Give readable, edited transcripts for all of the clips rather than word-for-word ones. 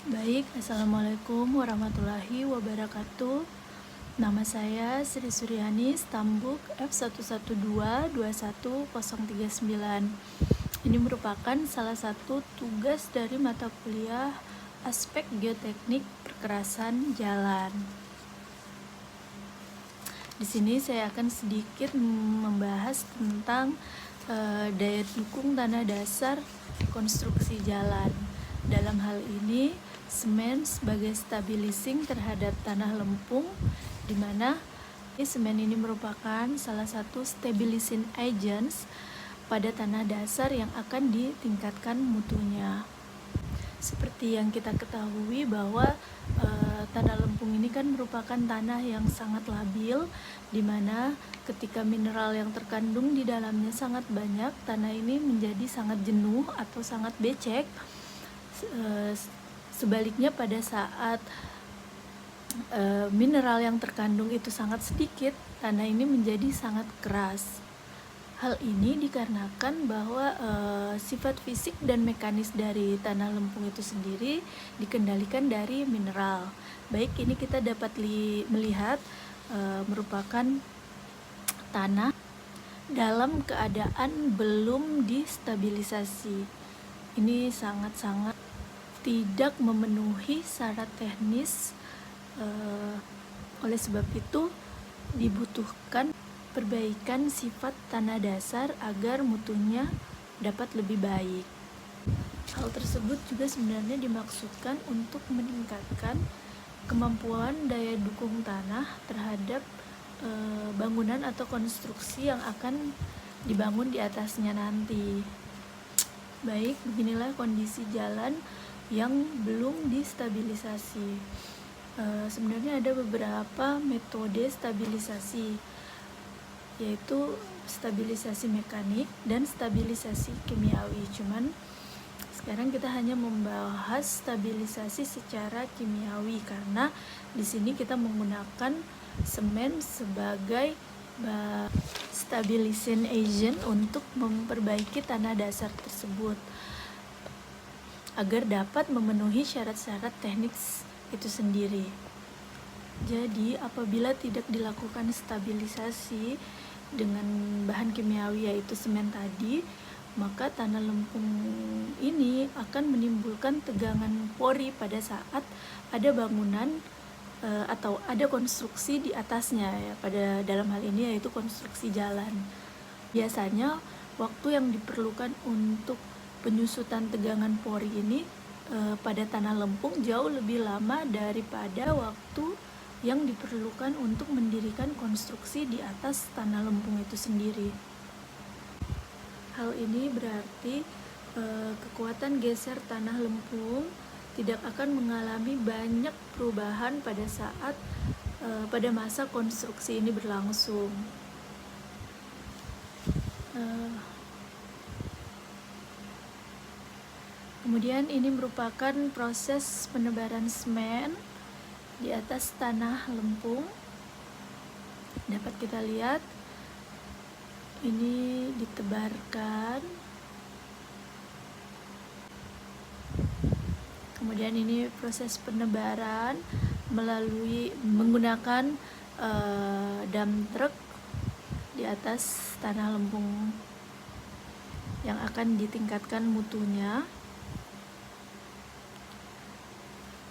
Baik, Assalamualaikum warahmatullahi wabarakatuh. Nama saya Sri Suryani Stambuk F112210039. Ini merupakan salah satu tugas dari mata kuliah aspek geoteknik perkerasan jalan. Di sini saya akan sedikit membahas tentang daya dukung tanah dasar konstruksi jalan. Dalam hal ini, semen sebagai stabilizing terhadap tanah lempung, di mana semen ini merupakan salah satu stabilizing agents pada tanah dasar yang akan ditingkatkan mutunya. Seperti yang kita ketahui bahwa tanah lempung ini kan merupakan tanah yang sangat labil, di mana ketika mineral yang terkandung di dalamnya sangat banyak, tanah ini menjadi sangat jenuh atau sangat becek. Sebaliknya pada saat mineral yang terkandung itu sangat sedikit, tanah ini menjadi sangat keras. Hal ini dikarenakan bahwa sifat fisik dan mekanis dari tanah lempung itu sendiri dikendalikan dari mineral. Baik, ini kita dapat melihat merupakan tanah dalam keadaan belum distabilisasi. Ini sangat-sangat tidak memenuhi syarat teknis. Oleh sebab itu dibutuhkan perbaikan sifat tanah dasar agar mutunya dapat lebih baik. Hal tersebut juga sebenarnya dimaksudkan untuk meningkatkan kemampuan daya dukung tanah terhadap bangunan atau konstruksi yang akan dibangun di atasnya nanti. Baik, beginilah kondisi jalan yang belum distabilisasi. Sebenarnya ada beberapa metode stabilisasi, yaitu stabilisasi mekanik dan stabilisasi kimiawi. Cuman sekarang kita hanya membahas stabilisasi secara kimiawi karena di sini kita menggunakan semen sebagai stabilizing agent untuk memperbaiki tanah dasar tersebut agar dapat memenuhi syarat-syarat teknis itu sendiri. Jadi apabila tidak dilakukan stabilisasi dengan bahan kimiawi yaitu semen tadi, maka tanah lempung ini akan menimbulkan tegangan pori pada saat ada bangunan atau ada konstruksi di atasnya, ya, pada dalam hal ini yaitu konstruksi jalan. Biasanya waktu yang diperlukan untuk penyusutan tegangan pori ini pada tanah lempung jauh lebih lama daripada waktu yang diperlukan untuk mendirikan konstruksi di atas tanah lempung itu sendiri. Hal ini berarti kekuatan geser tanah lempung tidak akan mengalami banyak perubahan pada saat pada masa konstruksi ini berlangsung. Kemudian ini merupakan proses penebaran semen di atas tanah lempung. Dapat kita lihat ini ditebarkan, kemudian ini proses penebaran menggunakan dump truck di atas tanah lempung yang akan ditingkatkan mutunya.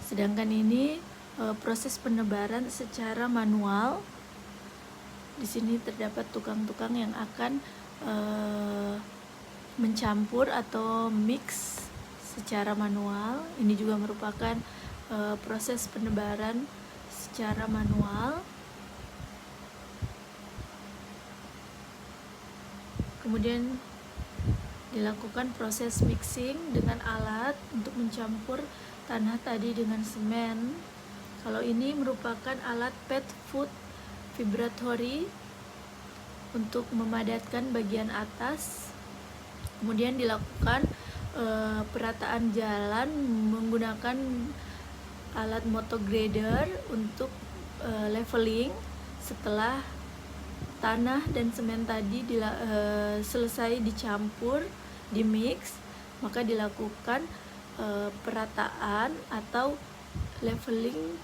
Sedangkan ini proses penebaran secara manual. Di sini terdapat tukang-tukang yang akan mencampur atau mix secara manual. Ini juga merupakan proses penebaran secara manual. Kemudian dilakukan proses mixing dengan alat untuk mencampur tanah tadi dengan semen. Kalau ini merupakan alat pet foot vibratory untuk memadatkan bagian atas. Kemudian dilakukan perataan jalan menggunakan alat motograder untuk leveling. Setelah tanah dan semen tadi selesai dicampur, dimix, maka dilakukan perataan atau leveling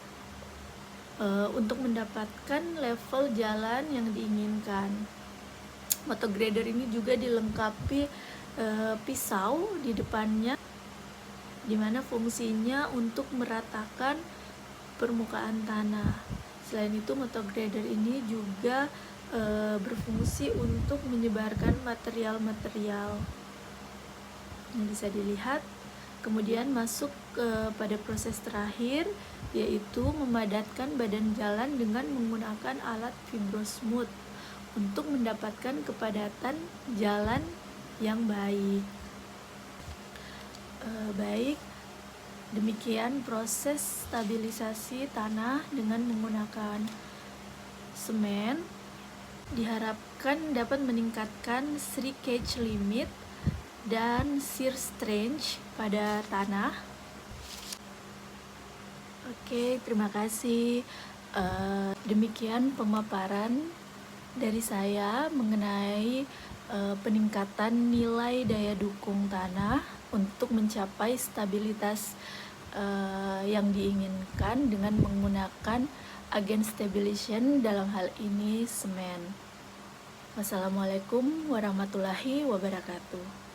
untuk mendapatkan level jalan yang diinginkan. Motor grader ini juga dilengkapi pisau di depannya, dimana fungsinya untuk meratakan permukaan tanah. Selain itu, motor grader ini juga berfungsi untuk menyebarkan material-material yang bisa dilihat. Kemudian masuk pada proses terakhir, yaitu memadatkan badan jalan dengan menggunakan alat Fibrosmooth untuk mendapatkan kepadatan jalan yang baik. Baik, demikian proses stabilisasi tanah dengan menggunakan semen. Diharapkan dapat meningkatkan shrinkage limit dan shear strength pada tanah. Oke, terima kasih. Demikian pemaparan dari saya mengenai peningkatan nilai daya dukung tanah untuk mencapai stabilitas yang diinginkan dengan menggunakan agen stabilization, dalam hal ini semen. Wassalamualaikum warahmatullahi wabarakatuh.